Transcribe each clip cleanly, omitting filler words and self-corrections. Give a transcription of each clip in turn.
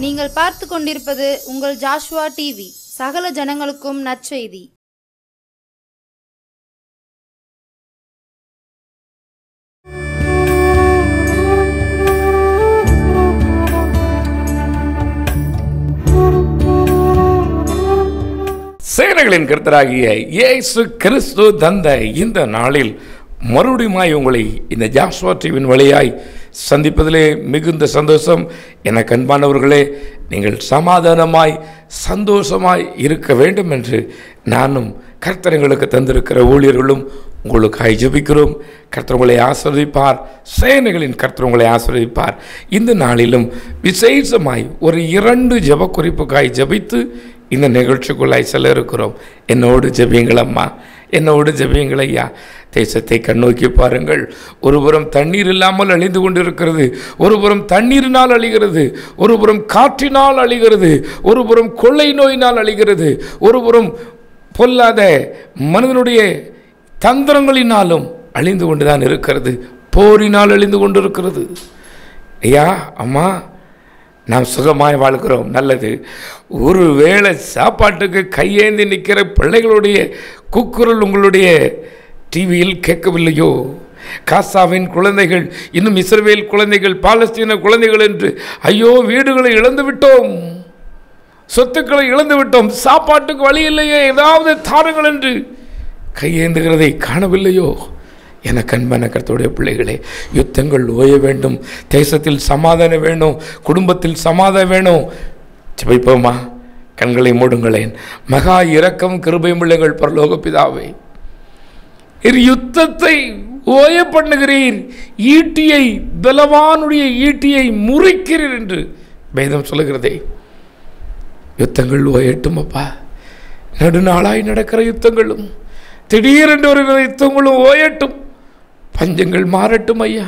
நீங்கள் பார்த்து கொண்டிருப்பது உங்கள் ஜாஷுவா டிவி. சகல ஜனங்களுக்கும் நற்செய்தி. சேனைகளின் கர்த்தராகிய இயேசு கிறிஸ்து தந்த இந்த நாளில் மறுபடியுமாய் உங்களை இந்த ஜாஷுவா டிவியின் வழியாய் சந்திப்பதிலே மிகுந்த சந்தோஷம். எனக்கு அன்பானவர்களே, நீங்கள் சமாதானமாய் சந்தோஷமாய் இருக்க வேண்டும் என்று நானும் கர்த்தர்களுக்கு தந்திருக்கிற ஊழியர்களும் உங்களுக்காய் ஜெபிக்கிறோம். கர்த்தர் உங்களை ஆசீர்வதிப்பார். சேனைகளின் கர்த்தர் உங்களை ஆசீர்வதிப்பார். இந்த நாளிலும் விசேஷமாய் ஒரு 2 ஜெப குறிப்புக்காய் ஜெபித்து இந்த நிகழ்ச்சிக்குள்ளாய் செல்ல இருக்கிறோம். என்னோடு ஜெபியுங்கள் அம்மா, என்னோடு ஜெபியுங்கள் ஐயா. தேசத்தை கண்ணோக்கி பாருங்கள். ஒருபுறம் தண்ணீர் இல்லாமல் அழிந்து கொண்டிருக்கிறது, ஒருபுறம் தண்ணீரினால் அழிகிறது, ஒருபுறம் காற்றினால் அழிகிறது, ஒருபுறம் கொள்ளை நோயினால் அழிகிறது, ஒருபுறம் பொல்லாத மனிதனுடைய தந்திரங்களினாலும் அழிந்து கொண்டுதான் இருக்கிறது, போரினால் அழிந்து கொண்டிருக்கிறது. ஐயா அம்மா, நாம் சுகமாய் வாழ்கிறோம், நல்லது. ஒரு வேளை சாப்பாட்டுக்கு கையேந்தி நிற்கிற பிள்ளைகளுடைய கூக்குரல் உங்களுடைய டிவியில் கேட்கவில்லையோ? காசாவின் குழந்தைகள், இன்னும் இஸ்ரவேல் குழந்தைகள், பாலஸ்தீன குழந்தைகள் என்று ஐயோ வீடுகளை இழந்து விட்டோம், சொத்துக்களை இழந்து விட்டோம், சாப்பாட்டுக்கு வழி இல்லையே, ஏதாவது தாருங்கள் என்று கையேந்துகிறதை காணவில்லையோ? எனக்கு அன்பான கர்த்தருடைய பிள்ளைகளே, யுத்தங்கள் ஓய வேண்டும், தேசத்தில் சமாதானம் வேணும், குடும்பத்தில் சமாதானம் வேணும். ஜெபிப்போமா? கண்களை மூடுங்களேன். மகா இரக்கம் கிருபையும் பிள்ளைகள் பரலோக பிதாவே, யுத்தத்தை ஓய பண்ணுகிறீர், ஈட்டியை, பலவானுடைய ஈட்டியை முறிக்கிறீர் என்று வேதம் சொல்லுகிறதே. யுத்தங்கள் ஓயட்டும் அப்பா. நடுநாளாய் நடக்கிற யுத்தங்களும், திடீரென்று ஒரு யுத்தங்களும் ஓயட்டும். பஞ்சங்கள் மாறட்டும் ஐயா.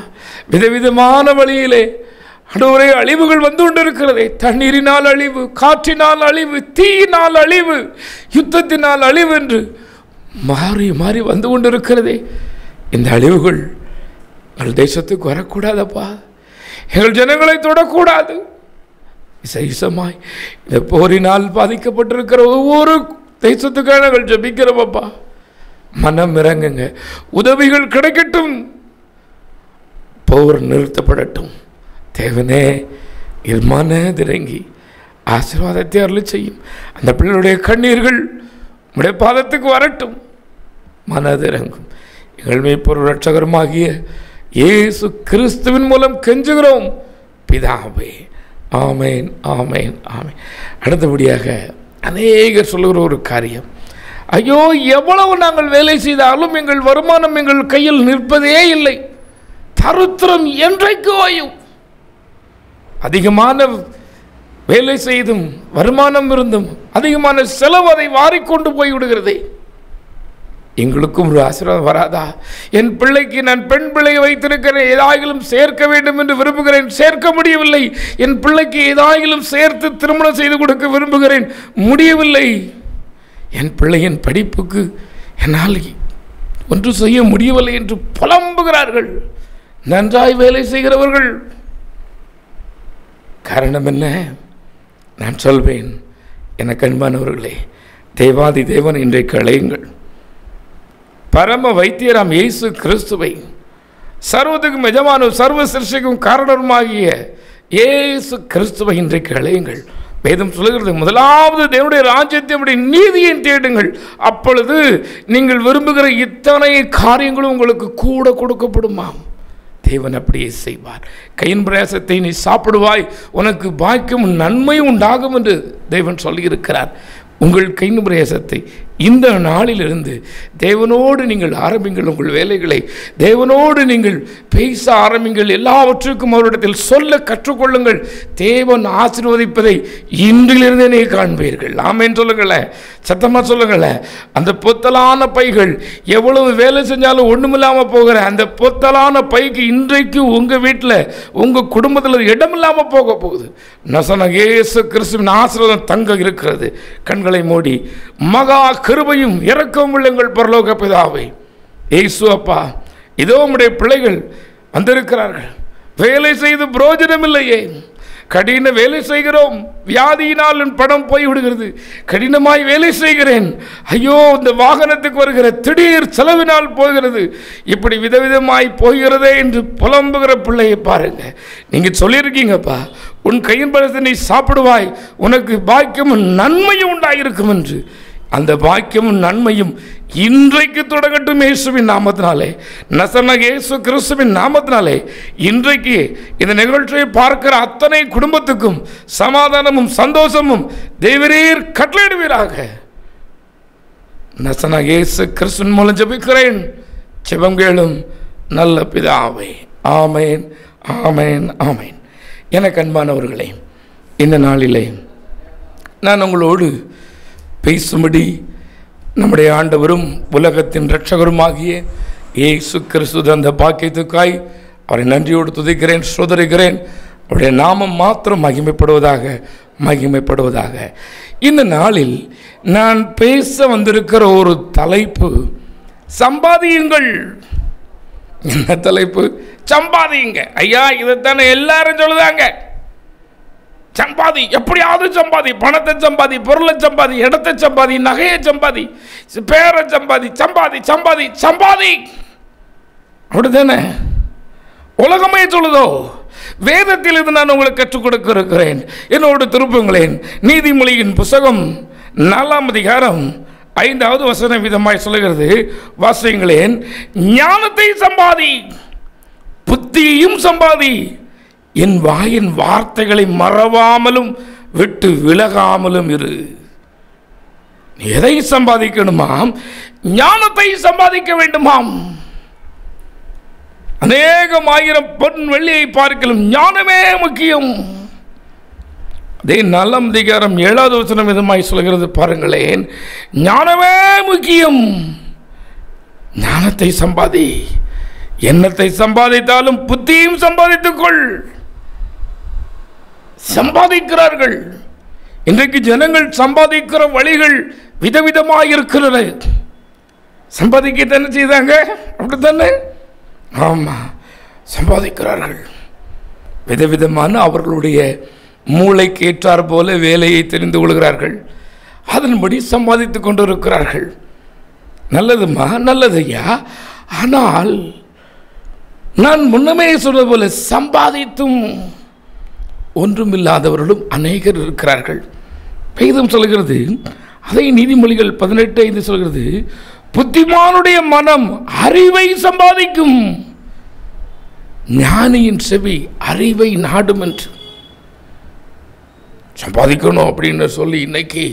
விதவிதமான வழியிலே அடோரே அழிவுகள் வந்து கொண்டிருக்கிறதே. தண்ணீரினால் அழிவு, காற்றினால் அழிவு, தீயினால் அழிவு, யுத்தத்தினால் அழிவு என்று மாறி மாறி வந்து கொண்டிருக்கிறதே. இந்த அழிவுகள் எங்கள் தேசத்துக்கு வரக்கூடாதப்பா. எங்கள் ஜனங்களை தொடக்கூடாது. விசேஷமாய் இந்த போரினால் பாதிக்கப்பட்டிருக்கிற ஒவ்வொரு தேசத்துக்காக நாங்கள் ஜெபிக்கிறோமப்பா. மனம் இறங்குங்க, உதவிகள் கிடைக்கட்டும், போர் நிறுத்தப்படட்டும். தேவனே மனதிறங்கி ஆசீர்வாதத்தை அருளி செய்யும். அந்த பிள்ளைகளுடைய கண்ணீர்கள் உடைய பாதத்துக்கு வரட்டும். மனதிறங்கும். எங்கள் மேய்ப்பொருள் இரட்சகருமாகிய இயேசு கிறிஸ்துவின் மூலம் கெஞ்சுகிறோம் பிதாவே. ஆமேன், ஆமேன், ஆமேன். அடுத்தபடியாக அநேகர் சொல்லுகிற ஒரு காரியம், ஐயோ எவ்வளவு நாங்கள் வேலை செய்தாலும் எங்கள் வருமானம் எங்கள் கையில் நிற்பதே இல்லை, தருத்திரம் என்றைக்கு ஓயும். அதிகமான வேலை செய்தும் வருமானம் இருந்தும் அதிகமான செலவு அதை வாரிக்கொண்டு போய் விடுகிறதே. எங்களுக்கும் ஒரு ஆசீர்வாதம் வராதா? என் பிள்ளைக்கு நான் பெண் பிள்ளையை வைத்திருக்கிறேன், ஏதாயிலும் சேர்க்க வேண்டும் என்று விரும்புகிறேன், சேர்க்க முடியவில்லை. என் பிள்ளைக்கு ஏதாயிலும் சேர்த்து திருமணம் செய்து கொடுக்க விரும்புகிறேன், முடியவில்லை. என் பிள்ளையின் படிப்புக்கு என்னால் ஒன்று செய்ய முடியவில்லை என்று புலம்புகிறார்கள் நன்றாய் வேலை செய்கிறவர்கள். காரணம் என்ன? நான் சொல்வேன், எனக்கு அன்பானவர்களே, தேவாதி தேவன் இன்றைக்கு அழையுங்கள். பரம வைத்தியராம் இயேசு கிறிஸ்துவை, சர்வத்துக்கும் எஜமானும் சர்வ சிருஷ்டிக்கும் காரணமாகிய இயேசு கிறிஸ்துவை இன்றைக்கு அழையுங்கள். வேதம் சொல்லுகிறது, முதலாவது தேவனுடைய ராஜ்யத்தை நீதியை தேடுங்கள், அப்பொழுது நீங்கள் விரும்புகிற இத்தனை காரியங்களும் உங்களுக்கு கூட கொடுக்கப்படுமாம். தேவன் அப்படியே செய்வார். கையின் பிரயாசத்தை நீ சாப்பிடுவாய், உனக்கு பாக்கியம் நன்மையும் உண்டாகும் என்று தேவன் சொல்லியிருக்கிறார். உங்கள் கையின் பிரயாசத்தை இந்த நாளிலிருந்து தேவனோடு நீங்கள் ஆரம்பிங்கள். உங்கள் வேலைகளை தேவனோடு நீங்கள் பேச ஆரம்பிங்கள். எல்லாவற்றுக்கும் அவரிடத்தில் சொல்ல கற்றுக்கொள்ளுங்கள். தேவன் ஆசீர்வதிப்பதை இன்றிலிருந்தே நீ காண்பீர்கள். ஆமென் சொல்லுங்களேன், சத்தமாக சொல்லுங்களேன். அந்த பொத்தலான பைகள் எவ்வளவு வேலை செஞ்சாலும் ஒன்றுமில்லாமல் போகிற அந்த பொத்தலான பைக்கு இன்றைக்கு உங்கள் வீட்டில் உங்கள் குடும்பத்தில் இடமில்லாமல் போக போகுது. நசன இயேசு கிறிஸ்துவின் ஆசீர்வாதம் தங்க இருக்கிறது. கண்களை மூடி, மகா கிருபையும் இரக்கமும் உள்ள எங்கள் பரலோக பிதாவே, இயேசு அப்பா, இதோ உம்முடைய பிள்ளைகள் வந்திருக்கிறார்கள். வேலை செய்து பிரயோஜனம் இல்லையே, கடின வேலை செய்கிறோம், வியாதியினால் என் பணம் போய்விடுகிறது. கடினமாய் வேலை செய்கிறேன், ஐயோ இந்த வாகனத்துக்கு வருகிற திடீர் செலவினால் போகிறது, இப்படி விதவிதமாய் போகிறதே என்று புலம்புகிற பிள்ளையை பாருங்க. நீங்க சொல்லியிருக்கீங்கப்பா, உன் கையின் பலத்தை நீ சாப்பிடுவாய், உனக்கு பாக்கியமும் நன்மையும் உண்டாயிருக்கும் என்று. அந்த பாக்கியமும் நன்மையும் இன்றைக்கு தொடங்கட்டும் இயேசுவின் நாமத்தினாலே, நசரேயனாகிய இயேசு கிறிஸ்துவின் நாமத்தினாலே. இன்றைக்கு இந்த நிகழ்ச்சியை பார்க்கிற அத்தனை குடும்பத்துக்கும் சமாதானமும் சந்தோஷமும் தேவரீர் கட்டளையிடுவீராக. நசரேயனாகிய இயேசு கிறிஸ்துவின் மூலம் ஜெபிக்கிறேன், ஜெபம் கேளும் நல்ல பிதாவே. ஆமேன், ஆமேன், ஆமேன். எனக்கு அன்பானவர்களே, இந்த நாளிலே நான் உங்களோடு பேசும்படி நம்முடைய ஆண்டவரும் உலகத்தின் இரட்சகருமாகிய இயேசு கிறிஸ்து அந்த பாக்கியத்துக்காய் அவரை நன்றியோடு துதிக்கிறேன், சோதரிக்கிறேன். அவருடைய நாமம் மாத்திரம் மகிமைப்படுவதாக, மகிமைப்படுவதாக. இந்த நாளில் நான் பேச வந்திருக்கிற ஒரு தலைப்பு, சம்பாதியுங்கள். என்ன தலைப்பு? சம்பாதியுங்க. ஐயா, இதைத்தானே எல்லாரும் சொல்லுதாங்க. சம்பாதி, எப்படியாவது சம்பாதி, பணத்தை சம்பாதி, பொருளை சம்பாதி, இடத்தை சம்பாதி, நகையை சம்பாதி, பேரை சம்பாதி, சம்பாதி சம்பாதி சம்பாதி, அப்படித்தானே உலகமே சொல்லுதோ? வேதத்தில் இது நான் உங்களுக்கு கற்றுக் கொடுக்க இருக்கிறேன். என்னோடு திருப்புங்களேன். நீதிமொழியின் புத்தகம் 4ஆம் அதிகாரம் 5வது வசனம் விதமாய் சொல்லுகிறது, வாசியுங்களேன். ஞானத்தை சம்பாதி, புத்தியையும் சம்பாதி, என் வாயின் வார்த்தைகளை மறவாமலும் விட்டு விலகாமலும் இரு. எதை சம்பாதிக்கணுமாம்? ஞானத்தை சம்பாதிக்க வேண்டுமாம். அநேகம் ஆயிரம் பொன் வெள்ளியை பார்க்கலும் ஞானமே முக்கியம். அதே 4ஆம் அதிகாரம் 7வது வசனம் விதமாய் சொல்கிறது, பாருங்களேன். ஞானமே முக்கியம், ஞானத்தை சம்பாதி. எண்ணத்தை சம்பாதித்தாலும் புத்தியும் சம்பாதித்துக்கொள். சம்பாதிக்கிறார்கள். இன்றைக்கு ஜனங்கள் சம்பாதிக்கிற வழிகள் விதவிதமாக இருக்கிறது. சம்பாதிக்க தானே செய்தாங்க, அப்படித்தானே? ஆமா, சம்பாதிக்கிறார்கள். விதவிதமான அவர்களுடைய மூளைக்கு ஏற்றார் போல வேலையை தெரிந்து கொள்கிறார்கள். அதன்படி சம்பாதித்துக் கொண்டு இருக்கிறார்கள். நல்லதுமா, நல்லதையா. ஆனால் நான் முன்னமே சொன்னது போல சம்பாதித்தும் ஒன்றுமில்லாதவர்களும் அநேகர் இருக்கிறார்கள். வேதம் சொல்கிறது, அதை நீதிமொழிகள் 18:5 சொல்கிறது, புத்திமானுடைய மனம் அறிவை சம்பாதிக்கும், ஞானியின் செவி அறிவை நாடும் என்று. சம்பாதிக்கணும் அப்படின்னு சொல்லி இன்னைக்கு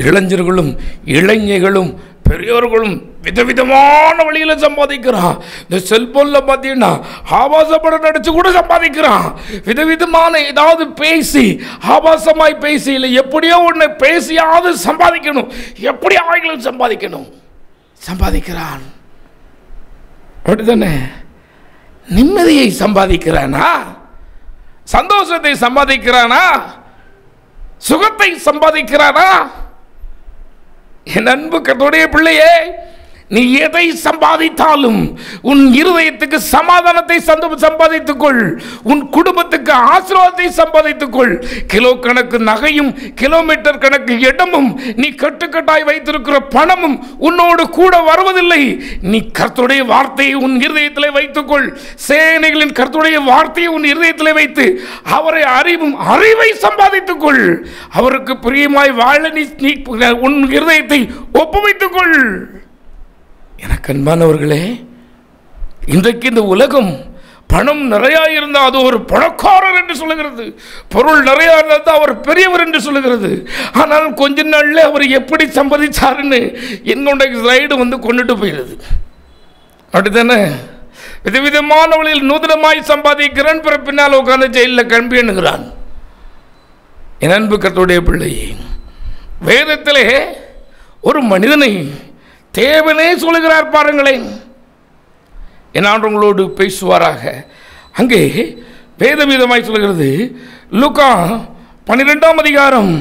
இளைஞர்களும் இளைஞர்களும் பெரியவர்களும் விதவிதமான வழியில் சம்பாதிக்கிறான். இந்த செல்போனில் பார்த்தீங்கன்னா ஆபாச படம் நடிச்சு கூட சம்பாதிக்கிறான். விதவிதமான ஏதாவது பேசி, ஆபாசமாய் பேசி, இல்லை எப்படியோ ஒன்று பேசியாவது சம்பாதிக்கணும், எப்படி ஆகிலும் சம்பாதிக்கணும், சம்பாதிக்கிறான். அப்படித்தானே? நிம்மதியை சம்பாதிக்கிறானா? சந்தோஷத்தை சம்பாதிக்கிறானா? சுகத்தை சம்பாதிக்கிறானா? என் அன்பு கர்த்தருடைய பிள்ளையே, நீ எதை சம்பாதித்தாலும் உன் இருதயத்துக்கு சமாதானத்தை சம்பாதித்துக்கொள், உன் குடும்பத்துக்கு ஆசீர்வாதத்தை சம்பாதித்துக்கொள். கிலோ கணக்கு நகையும் கிலோமீட்டர் கணக்கு இடமும் நீ கட்டுக்கட்டாய் வைத்திருக்கிற பணமும் உன்னோடு கூட வருவதில்லை. நீ கர்த்தருடைய வார்த்தையை உன் இருதயத்தில் வைத்துக்கொள். சேனைகளின் கர்த்தருடைய வார்த்தையை உன் இருதயத்தில் வைத்து அவரை அறிவை சம்பாதித்துக்கொள். அவருக்கு பிரியமாய் வாழ நீ உன் இருதயத்தை ஒப்புவித்துக்கொள். எனக்கு அன்பானவர்களே, இன்றைக்கு இந்த உலகம் பணம் நிறையா இருந்தால் அது ஒரு பணக்காரர் என்று சொல்லுகிறது, பொருள் நிறையா இருந்தால் அவர் பெரியவர் என்று சொல்லுகிறது. ஆனால் கொஞ்ச நாளில் அவர் எப்படி சம்பாதிச்சாருன்னு என்னுடைய ஸ்லைடு கொண்டுட்டு போயிடுது. அப்படித்தானே? விதவிதமான வழியில் நூதனமாய் சம்பாதிக்கிறான், பிற பின்னால் உட்காந்து ஜெயிலில் கம்பி எண்ணுகிறான். என் அன்பு கர்த்தருடைய பிள்ளையே, வேதத்திலே ஒரு மனிதனை தேவனே சொல்லுகிறார் பாருங்களேன். என்னாண்டு உங்களோடு பேசுவாராக. அங்கே வேதவிதமாய் சொல்கிறது, லூக்கா 12ஆம் அதிகாரம்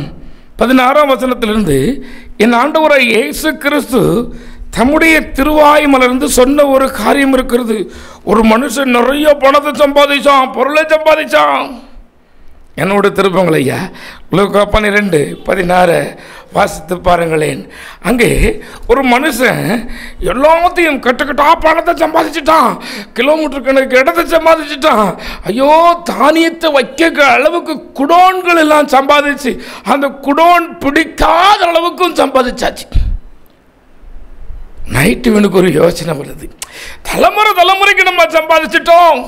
16ஆம் வசனத்திலிருந்து, என் ஆண்டவராய் இயேசு கிறிஸ்து தம்முடைய திருவாய் மலர்ந்து சொன்ன ஒரு காரியம் இருக்கிறது. ஒரு மனுஷன் நிறைய பணத்தை சம்பாதிச்சான், பொருளை சம்பாதிச்சான். என்னோட திருப்பங்கள் ஐயா, லூக்கா 12:16 வாசித்து பாருங்களேன். அங்கே ஒரு மனுஷன் எல்லாத்தையும் கட்டுக்கட்டா பணத்தை சம்பாதிச்சுட்டான், கிலோமீட்டர் கணக்கு இடத்தை சம்பாதிச்சுட்டான். ஐயோ, தானியத்தை வைக்க அளவுக்கு குடோன்கள் எல்லாம் சம்பாதிச்சு அந்த குடோன் பிடிக்காத அளவுக்கும் சம்பாதிச்சாச்சு. நைட்டு இவனுக்கு ஒரு யோசனை வருது, தலைமுறைக்கு நம்ம சம்பாதிச்சிட்டோம்,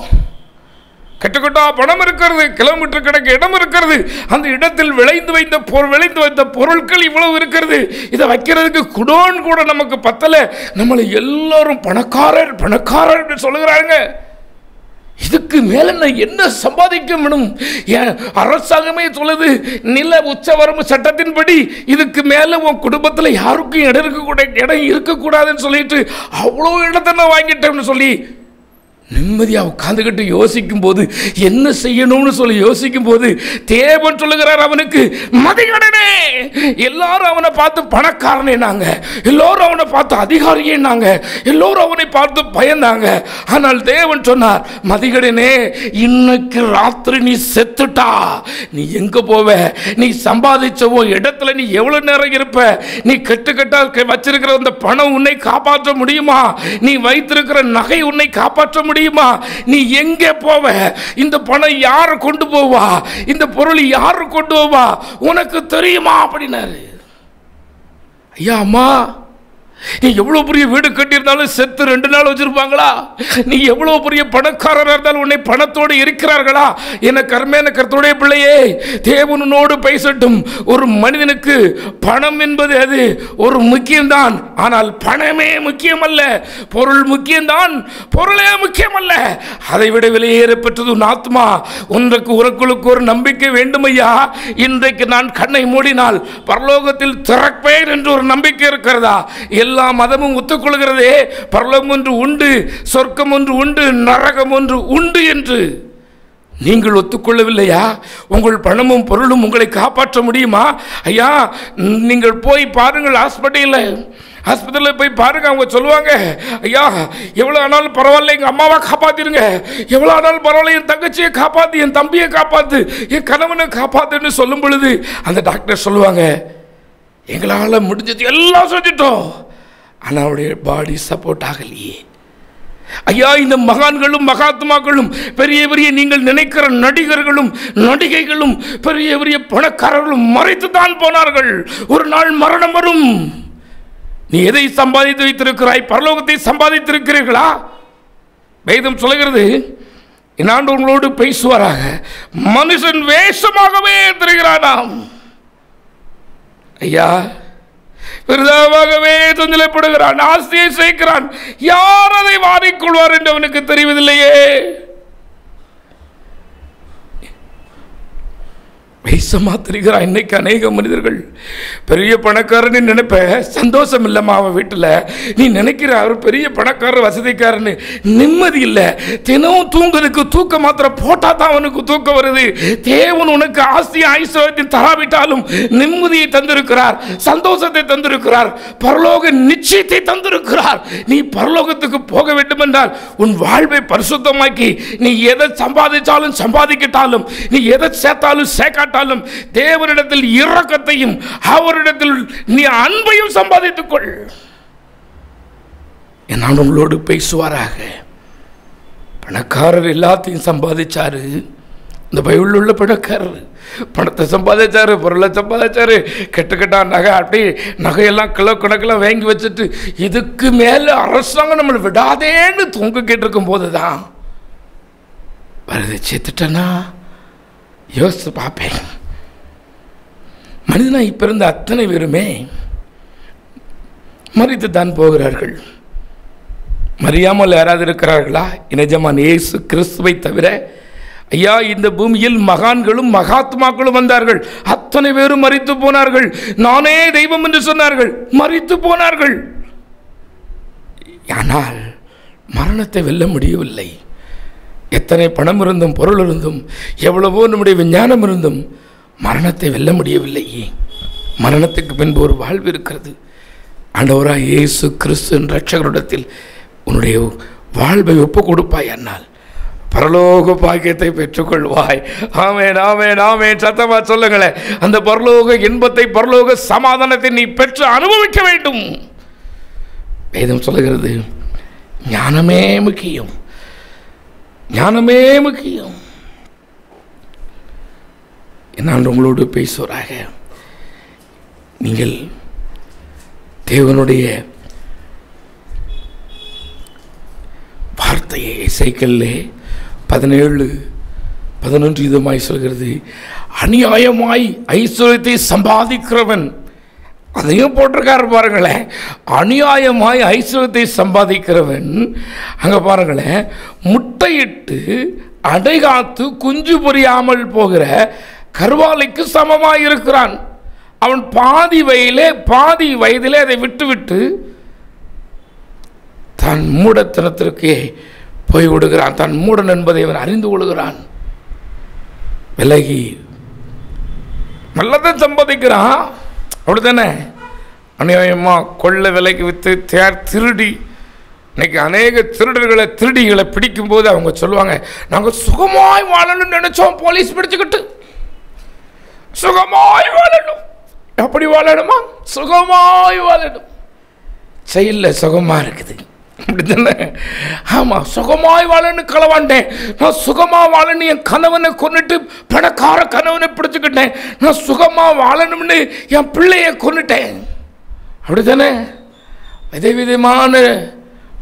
கட்டுக்கட்டா பணம் இருக்கிறது, கிலோமீட்டர் கணக்கு இடம் இருக்கிறது, அந்த இடத்தில் விளைந்து வைத்த பொருட்கள் இவ்வளவு இருக்கிறது, இதை வைக்கிறதுக்கு குடோன் கூட நமக்கு பத்தல, நம்மளை எல்லாரும் பணக்காரர் சொல்லுகிறாங்க. இதுக்கு மேல நான் என்ன சம்பாதிக்க வேணும்? அரசாங்கமே சொல்லுது, நில உச்சவரம்பு சட்டத்தின்படி இதுக்கு மேல உன் குடும்பத்தில் யாருக்கும் இடம் இருக்கக்கூடாதுன்னு சொல்லிட்டு அவ்வளோ இடத்தை நான் வாங்கிட்டேன்னு சொல்லி நிம்மதியாக உட்காந்துக்கிட்டு யோசிக்கும் போது, என்ன செய்யணும்னு சொல்லி யோசிக்கும் போது, தேவன் சொல்லுகிறார் அவனுக்கு, மதிகடனே. எல்லாரும் அவனை பார்த்து பணக்காரனேனாங்க, எல்லாரும் அவனை பார்த்து அதிகாரியேனாங்க, எல்லாரும் அவனை பார்த்து பயந்தாங்க. ஆனால் தேவன் சொன்னார், மதிகடனே, இன்னைக்கு ராத்திரி நீ செத்துட்டா நீ எங்க போவ? நீ சம்பாதிச்சவோ இடத்துல நீ எவ்வளவு நேரம் இருப்ப? நீ கட்டுக்கட்டா வச்சிருக்கிற அந்த பணம் உன்னை காப்பாற்ற முடியுமா? நீ வைத்திருக்கிற நகை உன்னை காப்பாற்ற முடியுமா? நீ எங்கே போவ? இந்த பணம் யார் கொண்டு போவா? இந்த பொருள் யார் கொண்டு போவா? உனக்கு தெரியுமா அப்படின்னாரு. ஐயா, அம்மா, நீ எவ்வளவு பெரிய வீடு கட்டியிருந்தாலும் செத்து 2 நாள் வச்சிருப்பாங்களா? நீ எவ்வளவு பெரிய பணக்காரராக இருந்தாலும் உன்னை பணத்தோடு இருக்கிறார்களா? என கர்த்தருடைய பிள்ளையே, தேவனோடு பேசட்டும். ஒரு மனிதனுக்கு பணம் என்பது அது ஒரு முக்கியம்தான், ஆனால் பணமே முக்கியமல்ல. பொருள் முக்கியம்தான், பொருளே முக்கியமல்ல. அதை விட விலையேறப்பட்டது உன் ஆத்மா. உனக்கு ஒரு நம்பிக்கை வேண்டுமையா? இன்றைக்கு நான் கண்ணை மூடினால் பரலோகத்தில் திறப்பேன் என்று ஒரு நம்பிக்கை இருக்கிறதா? எல்லா மதமும் ஒத்துக்கொள்கிறதே, பரலோகம் ஒன்று உண்டு, சொர்க்கம் ஒன்று உண்டு, நரகம் ஒன்று உண்டு என்று. நீங்கள் ஒத்துக்கொள்ளவில்லையா? உங்கள் பணமும் பொருளும் உங்களை காப்பாற்ற முடியுமா? ஐயா, நீங்கள் போய் பாருங்கள், ஹாஸ்பிட்டலில் போய் பாருங்க. அவங்க சொல்லுவாங்க, ஐயா, எவ்வளோ ஆனாலும் பரவாயில்ல, எங்கள் அம்மாவை காப்பாற்றிருங்க, எவ்வளோ ஆனாலும் பரவாயில்ல, என் தங்கச்சியை காப்பாற்று, என் தம்பியை காப்பாற்று, என் கணவனை காப்பாற்றுன்னு சொல்லும் பொழுது அந்த டாக்டர் சொல்லுவாங்க, எங்களால் முடிஞ்சது எல்லாம் செஞ்சிட்டோம், ஆனால் அவருடைய பாடி சப்போர்ட் ஆகலையே. ஐயா, இந்த மகான்களும் மகாத்மாக்களும் பெரிய நீங்கள் நினைக்கிற நடிகர்களும் நடிகைகளும் பெரிய பணக்காரர்களும் மறைத்து தான் போனார்கள். ஒரு நாள் மரணம் வரும். நீ எதை சம்பாதித்து வைத்திருக்கிறாய்? பரலோகத்தை சம்பாதித்திருக்கிறீர்களா? வேதம் சொல்லுகிறது, என்னாண்டு உங்களோடு பேசுவாராக, மனுஷன் வேஷமாகவே தெரிகிறானாம். ஐயா, விருதாவாகவே தொந்தலைப்படுகிறான், ஆசையை சேர்க்கிறான். யார் அதை வாரிக்கொள்வார் என்று அவனுக்கு தெரிவதில்லையே. வேஷமா தெரிகிறான். இன்னைக்கு அநேக மனிதர்கள் பெரிய பணக்காரன்னு நினைப்ப, சந்தோஷம் இல்லைம்மா அவன் வீட்டில். நீ நினைக்கிற அவர் பெரிய பணக்காரர் வசதிக்காரன்னு, நிம்மதி இல்லை. தினமும் தூங்குறதுக்கு தூக்க மாத்திரை போட்டால் தான் அவனுக்கு தூக்கம் வருது. தேவன் உனக்கு ஆசையும் ஐஸ்வர்யத்தையும் தராவிட்டாலும் நிம்மதியை தந்திருக்கிறார், சந்தோஷத்தை தந்திருக்கிறார், பரலோக நிச்சயத்தை தந்திருக்கிறார். நீ பரலோகத்துக்கு போக வேண்டும் என்றால் உன் வாழ்வை பரிசுத்தமாக்கி, நீ எதை சம்பாதிச்சாலும் சம்பாதிக்கிட்டாலும், நீ எதை சேர்த்தாலும் சேர்க்காட்டாலும், தேவனிடத்தில் இரக்கத்தையும் அவரிடத்தில் நீ அன்பையும் சம்பாதித்துக் கொள். நான் உங்களோடு பேசுவாராக. பணக்காரர் எல்லாத்தையும் சம்பாதிச்சாரு. இந்த பைபிளில் உள்ள பணக்காரர் பணத்தை சம்பாதிச்சாரு, பொருளை சம்பாதிச்சாரு, கெட்டுக்கட்டா நகை, அப்படி நகையெல்லாம் கிலோ கணக்கில் வாங்கி வச்சுட்டு, இதுக்கு மேலே அரசாங்கம் நம்மளை விடாதேன்னு தூங்கிக்கிட்டு இருக்கும் போது தான் வருது. செத்துட்டனா யோசித்து பார்ப்பேன். மனிதனாய் பிறந்த அத்தனை பேருமே மரித்து தான் போகிறார்கள். மறியாமல் யாராவது இருக்கிறார்களா? நிஜமான இயேசு கிறிஸ்துவை தவிர. ஐயா, இந்த பூமியில் மகான்களும் மகாத்மாக்களும் வந்தார்கள், அத்தனை பேரும் மரித்து போனார்கள். நானே தெய்வம் என்று சொன்னார்கள், மரித்து போனார்கள். ஆனால் மரணத்தை வெல்ல முடியவில்லை. எத்தனை பணம் இருந்தும் பொருள் இருந்தும் எவ்வளவோ நம்முடைய விஞ்ஞானம் இருந்தும் மரணத்தை வெல்ல முடியவில்லையே. மரணத்துக்கு பின்பு ஒரு வாழ்வு இருக்கிறது. ஆண்டவராய் இயேசு கிறிஸ்து ரட்சகரிடத்தில் உன்னுடைய வாழ்வை ஒப்பு கொடுப்பாய். என்னால் பரலோக பாக்கியத்தை பெற்றுக்கொள்வாய். ஆமென், ஆமென், ஆமென். சத்தமா சொல்லுங்களேன். அந்த பரலோக இன்பத்தை, பரலோக சமாதானத்தை நீ பெற்று அனுபவிக்க வேண்டும். வேதம் சொல்லுகிறது, ஞானமே முக்கியம், ஞானமே முக்கியம். நான் உங்களோடு பேசுவராக. நீங்கள் தேவனுடைய வார்த்தையை எசேக்கியேலிலே 17:11 விதமாய் சொல்கிறது, அநியாயமாய் ஐஸ்வர்யத்தை சம்பாதிக்கிறவன், அதையும் போட்டிருக்காரு பாருங்களேன், அநியாயமாய் ஐஸ்வர்யத்தை சம்பாதிக்கிறவன், அங்கே பாருங்களேன், முட்டையிட்டு அடைகாத்து குஞ்சு பொரியாமல் போகிற கருவாலைக்கு சமமாய் இருக்கிறான். அவன் பாதி வயதிலே அதை விட்டுவிட்டு தன் மூடத்தனத்திற்கே போய்விடுகிறான். தன் மூடன் என்பதை அவன் அறிந்து கொள்கிறான். விலகி நல்லதான் சம்பாதிக்கிறான், அப்படித்தானே? அநியாயமாக கொள்ள விலைக்கு விற்று திருடி, இன்னைக்கு அநேக திருடிகளை பிடிக்கும்போது அவங்க சொல்லுவாங்க, நாங்கள் சுகமாய் வாழணும்னு நினைச்சோம், போலீஸ் பிடிச்சுக்கிட்டு. சுகமாய் வாழணும், எப்படி வாழணுமா? சுகமாய் வாழணும். செயலில் சுகமா இருக்குது, அப்படித்தானே? ஆமாம், சுகமாய் வாழன்னு களவாண்டேன். நான் சுகமாக வாழன்னு என் கணவனை கொன்னுட்டு பணக்கார கணவனை பிடிச்சுக்கிட்டேன். நான் சுகமாக வாழணும்னு என் பிள்ளையை கொன்னுட்டேன், அப்படித்தானே? விதவிதமான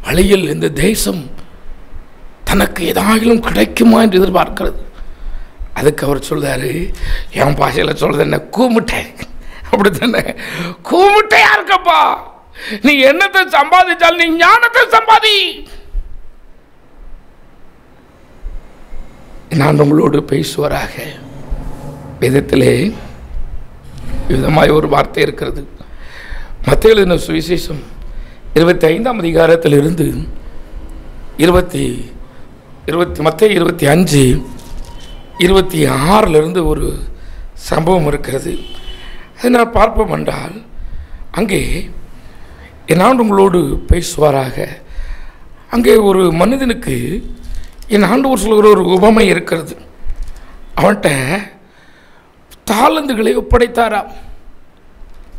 வழியில் இந்த தேசம் தனக்கு ஏதாகிலும் கிடைக்குமா என்று எதிர்பார்க்கிறது. அதுக்கு அவர் சொல்றாரு, என் பாஷையில் சொல்றது என்ன, கூமுட்டேன், அப்படித்தானே? கூமுட்டையா இருக்கப்பா. நீ என்னத்தை சம்பாதிச்சால் நீ ஞானத்தை சம்பாதி. நான் உங்களோடு பேசுவராக. வேதத்திலே விதமாய் ஒரு வார்த்தை இருக்கிறது. மத்தேயு எழுதின சுவிசேஷம் 25ஆம் அதிகாரத்திலிருந்து மத்தேயு 25:26 ஒரு சம்பவம் இருக்கிறது. அதை நான் பார்ப்போம் என்றால், அங்கே என் ஆண்டு உங்களோடு பேசுவாராக. அங்கே ஒரு மனிதனுக்கு என் ஆண்டவர் சொல்கிற ஒரு உபமை இருக்கிறது. அவன்கிட்ட தாளந்துகளை ஒப்படைத்தாராம்.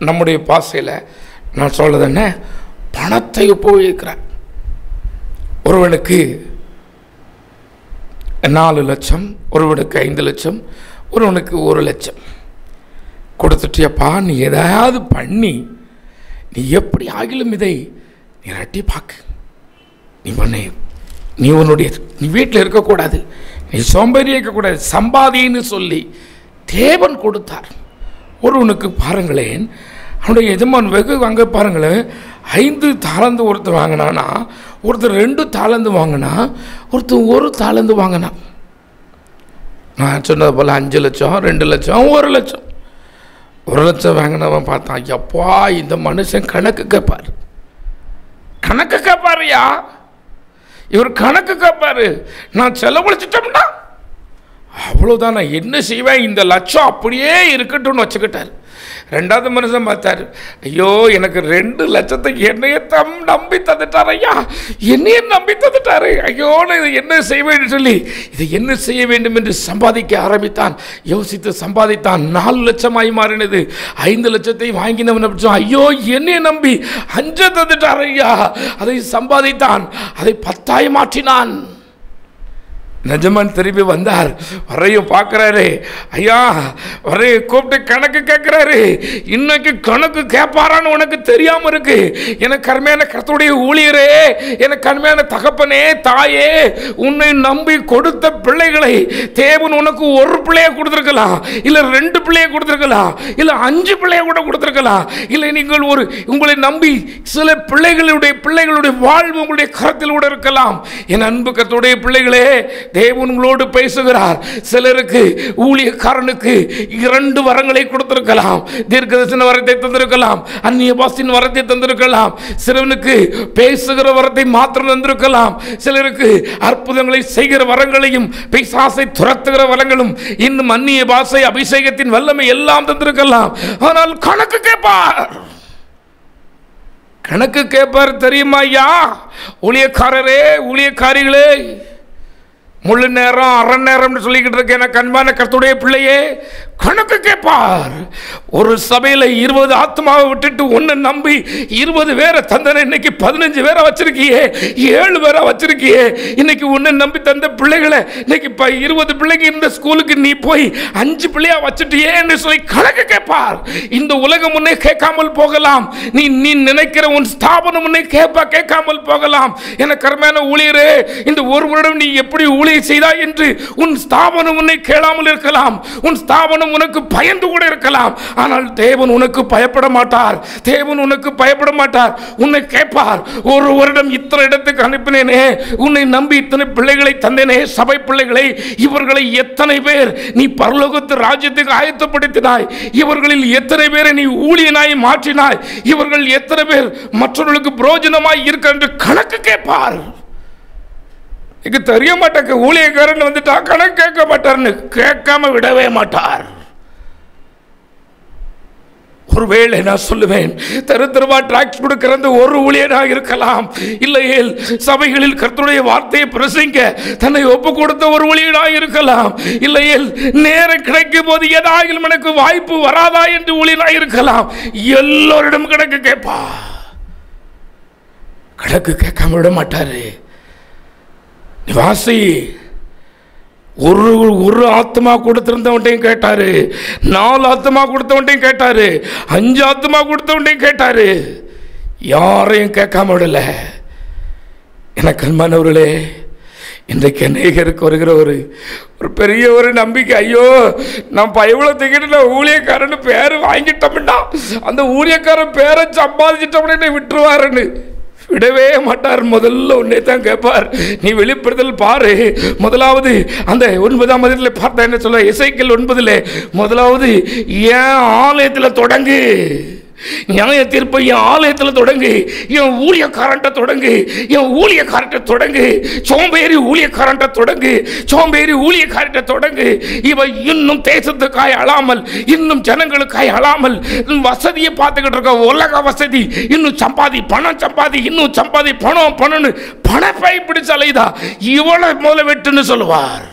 நம்முடைய பாசையில் நான் சொல்றது என்ன, பணத்தை ஒப்புவிக்கிறான். ஒருவனுக்கு 4 லட்சம், ஒருவனுக்கு 5 லட்சம், ஒருவனுக்கு 1 லட்சம் கொடுத்துட்டியப்பா, நீ எதாவது பண்ணி நீ எப்படி ஆகிலும் இதை நீ ரட்டி பார்க்கு. நீ பண்ண, நீ வீட்டில் இருக்கக்கூடாது, நீ சோம்பேறி இருக்கக்கூடாது, சம்பாதின்னு சொல்லி தேவன் கொடுத்தார். ஒருவனுக்கு பாருங்களேன், அவனுடைய எஜமான் வெகு அங்கே பாருங்களேன், 5 தாளந்து ஒருத்தர் வாங்கினானா, ஒருத்தர் 2 தாளந்து வாங்கினா, ஒருத்தர் 1 தாளந்து வாங்கினா. நான் சொன்னது போல் 5 லட்சம், 2 லட்சம், 1 லட்சம். 1 லட்சம் வாங்கினவன் பார்த்தான், எப்பா இந்த மனுஷன் கணக்கு கேட்பாருயா, இவர் கணக்கு கேட்பாரு. நான் செலவழிச்சிட்டோம்னா அவ்வளோதான், நான் என்ன செய்வேன், இந்த லட்சம் அப்படியே இருக்கட்டும்னு வச்சுக்கிட்டார். 2வது மனுஷன் பார்த்தாரு, ஐயோ எனக்கு 2 லட்சத்தை என்னையே நம்பி தந்துட்டார் ஐயா, என்னையே நம்பி தந்துட்டாரு, ஐயோ நான் இதை என்ன செய்வேன்னு சொல்லி இதை என்ன செய்ய வேண்டும் என்று சம்பாதிக்க ஆரம்பித்தான். யோசித்து சம்பாதித்தான். 4 லட்சமாய் மாறினது. 5 லட்சத்தை வாங்கினவன் ஐயோ என்னைய நம்பி 5 தந்துட்டார் ஐயா, அதை சம்பாதித்தான். அதை 10ஆய் மாற்றினான். நிஜமான் திரும்பி வந்தார். வரையும் பார்க்குறாரு, ஐயா வரைய கூப்பிட்டு கணக்கு கேட்குறாரு. இன்னைக்கு கணக்கு கேட்பாரான்னு உனக்கு தெரியாமல் இருக்கு. எனக்கு கருமையான கர்த்தருடைய ஊழியரே, எனக்கு கருமையான தகப்பனே, தாயே, உன்னை நம்பி கொடுத்த பிள்ளைகளை தேவன் உனக்கு 1 பிள்ளையை கொடுத்துருக்கலாம், இல்லை 2 பிள்ளையை கொடுத்துருக்கலாம், இல்லை 5 பிள்ளையை கூட கொடுத்துருக்கலாம், இல்லை நீங்கள் உங்களை நம்பி சில பிள்ளைகளுடைய வாழ்வு உங்களுடைய கரத்தில் கூட இருக்கலாம். என் அன்பு கர்த்தருடைய பிள்ளைகளே, தேவன் உங்களோடு பேசுகிறார். சிலருக்கு ஊழியக்காரனுக்கு 2 வரங்களை கொடுத்திருக்கலாம். தீர்க்கதரிசன வரத்தை தந்திருக்கலாம், அந்நிய பாஷையின் வரத்தை தந்திருக்கலாம், சிலருக்கு பேசுகிற வரத்தை மாத்திரம் தந்திருக்கலாம், சிலருக்கு அற்புதங்களை செய்கிற வரங்களையும் பிசாசை துரத்துகிற வரங்களும் இன்னும் அந்நிய பாஷை அபிஷேகத்தின் வல்லமை எல்லாம் தந்திருக்கலாம். ஆனால் கணக்கு கேட்பார் தெரியுமா ஐயா? ஊழியக்காரரே, ஊழியக்காரிகளே, முழு நேரம் அரை நேரம்னு சொல்லிக்கிட்டு இருக்கேன். எனக்கு அன்பான கர்த்தருடைய பிள்ளையே, கணக்கு கேட்பார். ஒரு சபையில் 20 ஆத்மாவை விட்டுட்டு ஒன்று நம்பி 20 பேரை தந்தன. இன்னைக்கு 15 பேரை வச்சிருக்கியே, 7 பேரை வச்சிருக்கியே. இன்னைக்கு ஒன்று நம்பி தந்த பிள்ளைகளை இன்னைக்கு 20 பிள்ளைக்கு இந்த ஸ்கூலுக்கு நீ போய் 5 பிள்ளையா வச்சுட்டியே என்று சொல்லி கணக்கு கேட்பார். இந்த உலகம் முன்னே கேட்காமல் போகலாம். நீ நினைக்கிற உன் ஸ்தாபனம் முன்னே கேட்காமல் போகலாம். என கர்மையான ஊழியரே, இந்த ஒரு வருடம் நீ எப்படி ஊழியர் செய்தாய் என்று உன் ஸ்தாபனம் உன்னை கேளாமல் இருக்கலாம். உன் ஸ்தாபனம் உனக்கு பயந்து கூட இருக்கலாம். ஆனால் தேவன் உனக்கு பயப்பட மாட்டார். தேவன் உனக்கு பயப்பட மாட்டார். உன்னை கேட்பார். ஒரு வருடம் இத்தனை இடத்துக்கு அனுப்பினேனே, உன்னை நம்பி இத்தனை பிள்ளைகளை தந்தேனே, சபை பிள்ளைகளை, இவர்களை எத்தனை பேர் நீ பரலோகத்து ராஜ்யத்துக்கு ஆயத்தப்படுத்தினாய்? இவர்களில் எத்தனை பேரை நீ ஊழியனாய் மாற்றினாய்? இவர்கள் எத்தனை பேர் மற்றவர்களுக்கு பிரயோஜனமாய் இருக்க என்று கணக்கு கேட்பார். இது தெரிய மாட்டாங்க. ஊழியக்காரன் வந்துட்டா கணக்கு கேட்க மாட்டார்னு கேட்காம விடவே மாட்டார். ஒருவேளை நான் சொல்லுவேன், தெருவா டிராக்ஸ் கொடுக்கிற ஒரு ஊழியனாக இருக்கலாம். இல்லையே சபைகளில் கர்த்தருடைய வார்த்தையை பிரசங்க தன்னை ஒப்பு கொடுத்த ஒரு ஊழியனாக இருக்கலாம். இல்லையே நேரம் கிடைக்கும் போது ஏதாயிலும் எனக்கு வாய்ப்பு வராதா என்று ஊழியனாக இருக்கலாம். எல்லோரிடம் கணக்கு கேட்பா. கணக்கு கேட்காம விட மாட்டாரு. வாசி ஒரு ஆத்மா கொடுத்திருந்தவன்ட்டையும் கேட்டாரு, 4 ஆத்மா கொடுத்தவன்ட்டையும் கேட்டாரு, 5 ஆத்மா கொடுத்தவன்ட்டையும் கேட்டாரு. யாரையும் கேட்காம விடல. எனக்கு அன்பானவர்களே, இன்றைக்கு அநேகருக்கு வருகிற ஒரு பெரிய ஒரு நம்பிக்கை, ஐயோ நான் பயவுல தூக்கிட்டு நான் ஊழியக்காரன்னு பேர் வாங்கிட்டோம்னா அந்த ஊழியக்காரன் பேரை சம்பாதிச்சிட்டோம்னு என்னை விட்டுருவாருன்னு. விடவே மாட்டார். முதல்ல உன்னை தான் கேட்பார். நீ வெளிப்படுத்தல் பாரு. முதலாவது அந்த 9ஆம் அதிகாரத்தில் பார்த்தா என்ன சொல்ல, எசேக்கியேல் 9 முதலாவது என் ஆலயத்தில் தொடங்கு, நியாய தீர்ப்பை என் ஆலயத்தில் தொடங்கு, என் ஊழியக்காரன்ட்ட தொடங்கு, என் ஊழியக்காரன்ட்ட தொடங்கு, சோம்பேறி ஊழியக்காரன்ட்ட தொடங்கு, சோம்பேறி ஊழியக்காரன்ட்ட தொடங்கு. இவ இன்னும் தேசத்துக்காய் அழாமல், இன்னும் ஜனங்களுக்காய் அழாமல், வசதியை பார்த்துக்கிட்டு இருக்க, உலக வசதி, இன்னும் சம்பாதி, பணம் சம்பாதி, இன்னும் சம்பாதி, பணம் பணம்னு பணப்பை பிடிச்ச அலைதா, இவளை முதல்ல வெட்டுன்னு சொல்லுவார்.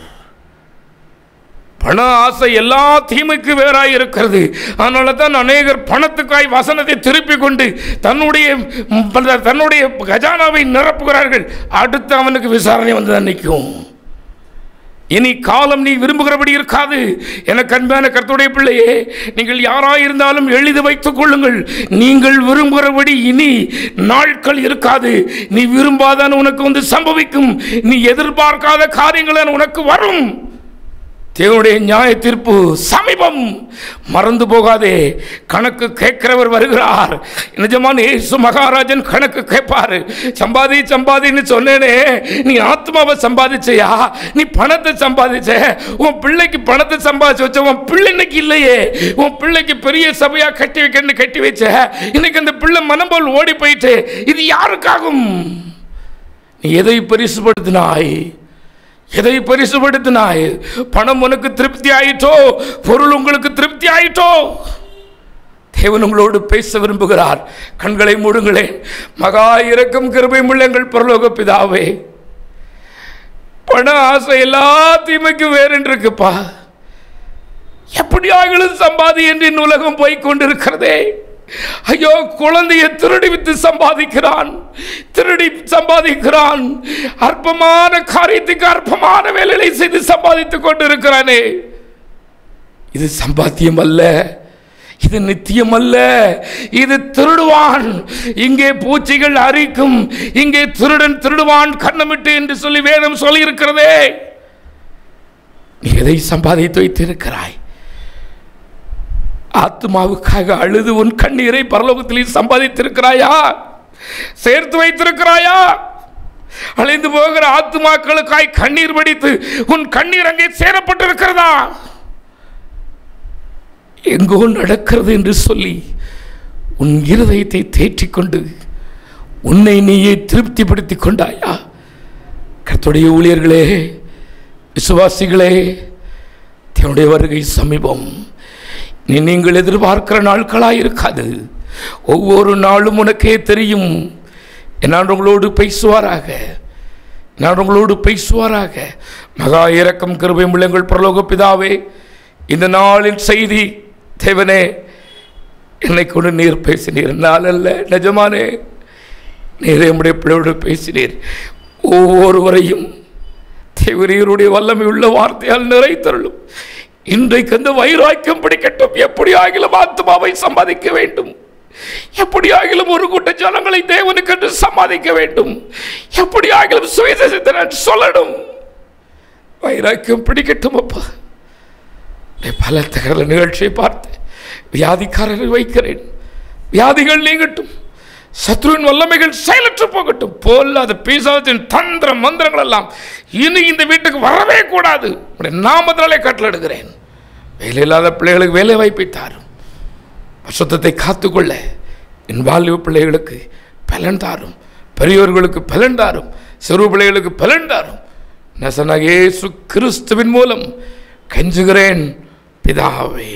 பண ஆசை எல்லா தீமைக்கு வேறாய் இருக்கிறது. அதனால தான் அநேகர் பணத்துக்காய் வசனத்தை திருப்பி கொண்டு தன்னுடைய கஜானாவை நிரப்புகிறார்கள். அடுத்து அவனுக்கு விசாரணை வந்து நிற்கும். இனி காலம் நீ விரும்புகிறபடி இருக்காது. எனக்கு அன்பான கர்த்தருடைய பிள்ளையே, நீங்கள் யாராயிருந்தாலும் எழுதி வைத்துக் கொள்ளுங்கள். நீங்கள் விரும்புகிறபடி இனி நாட்கள் இருக்காது. நீ விரும்பாதான் உனக்கு வந்து சம்பவிக்கும். நீ எதிர்பார்க்காத காரியங்கள் உனக்கு வரும். தேவனுடைய நியாய தீர்ப்பு சமீபம். மறந்து போகாதே. கணக்கு கேட்கிறவர் வருகிறார். நிஜமான இயேசு மகாராஜன் கணக்கு கேட்பாரு. சம்பாதி சம்பாதின்னு சொன்னேனே, நீ ஆத்மாவை சம்பாதிச்சையா? நீ பணத்தை சம்பாதிச்ச? உன் பிள்ளைக்கு பணத்தை சம்பாதிச்சு வச்ச, உன் பிள்ளை இன்னைக்கு இல்லையே. உன் பிள்ளைக்கு பெரிய சபையா கட்டி வைக்கன்னு கட்டி வச்ச, இன்னைக்கு அந்த பிள்ளை மனம் போல் ஓடி போயிட்டு, இது யாருக்காகும்? நீ எதை பரிசுபடுத்தினாய்? எதை பரிசுபடுத்தினாய்? பணம் உனக்கு திருப்தி ஆயிட்டோ? பொருள் உங்களுக்கு திருப்தி ஆயிட்டோ? தேவன் உங்களோடு பேச விரும்புகிறார். கண்களை மூடுங்களேன். மகா இரக்கம் கிருபை உள்ள எங்கள் பரலோக பிதாவே, பண ஆசை எல்லா தீமைக்கும் வேறென்று இருக்குப்பா. எப்படியாகிலும் சம்பாதி என்று உலகம் போய் கொண்டிருக்கிறதே. ஐயோ, குழந்தையை திருடி வித்து சம்பாதிக்கிறான், திருடி சம்பாதிக்கிறான். அற்பமான காரியத்துக்கு அற்பமான வேலைகளை செய்து சம்பாதித்துக் கொண்டிருக்கிறானே. இது சம்பாத்தியம் அல்ல, இது நித்தியம் அல்ல, இது திருடுவான். இங்கே பூச்சிகள் அரிக்கும், இங்கே திருடன் திருடுவான் கண்ணமிட்டு என்று சொல்லி வேதம் சொல்லி இருக்கிறதே. நீ எதை சம்பாதித்து வைத்திருக்கிறாய்? ஆத்மாவுக்காக அழுது உன் கண்ணீரை பரலோகத்தில் சம்பாதித்திருக்கிறாயா? சேர்த்து வைத்திருக்கிறாயா? அழிந்து போகிற ஆத்மாக்களுக்காய் கண்ணீர் வடித்து உன் கண்ணீர் அங்கே சேரப்பட்டிருக்கிறதா? எங்கோ நடக்கிறது என்று சொல்லி உன் இருதயத்தை தேற்றிக்கொண்டு உன்னை நீயே திருப்திப்படுத்திக் கொண்டாயா? கர்த்தருடைய ஊழியர்களே, விசுவாசிகளே, தன்னுடைய வருகை சமீபம். நீங்கள் எதிர்பார்க்கிற நாட்களாக இருக்காது. ஒவ்வொரு நாளும் உனக்கே தெரியும். நான் உங்களோடு பேசுவாராக, நான் உங்களோடு பேசுவாராக. மகா இரக்கம் கிருபையும் உள்ள எங்கள் பரலோக பிதாவே, இந்த நாளின் செய்தி தேவனே, என்னை கொண்டு நீர் பேசினீர். நாள் அல்ல, நிஜமானே நீரே உம்முடைய பிள்ளையோடு பேசினீர். ஒவ்வொருவரையும் தேவரீருடைய வல்லமை உள்ள வார்த்தையால் நிறைத்தருளும். இன்றைக்கு அந்த வைராக்கியம் பிடிக்கட்டும். எப்படி ஆகிலும் ஆத்மாவை சம்பாதிக்க வேண்டும், எப்படி ஆகிலும் ஒரு கூட்ட ஜனங்களை தேவனுக்கு என்று சம்பாதிக்க வேண்டும், எப்படி ஆகிலும் சுவிசேஷத்தை நான் சொல்லணும். வைராக்கியம் பிடிக்கட்டும் அப்பா. பல தகவல நிகழ்ச்சியை பார்த்து வியாதிக்காரரை வைக்கிறேன். வியாதிகள் நீங்கட்டும், சத்ருவின் வல்லமைகள் செயலற்று போகட்டும். பொல்லாத பிசாசின் தந்திர மந்திரங்கள் எல்லாம் இனி இந்த வீட்டுக்கு வரவே கூடாது. நாமத்தினாலே கட்டளையிடுகிறேன். வேலை இல்லாத பிள்ளைகளுக்கு வேலை வாய்ப்பை தாரும். பரிசுத்தத்தை காத்துக்கொள்ள என் வாலிப பிள்ளைகளுக்கு பலன் தாரும். பெரியோர்களுக்கு பலன் தாரும். சிறு பிள்ளைகளுக்கு பலன் தாரும். நசனாகிய இயேசு கிறிஸ்துவின் மூலம் கெஞ்சுகிறேன் பிதாவே.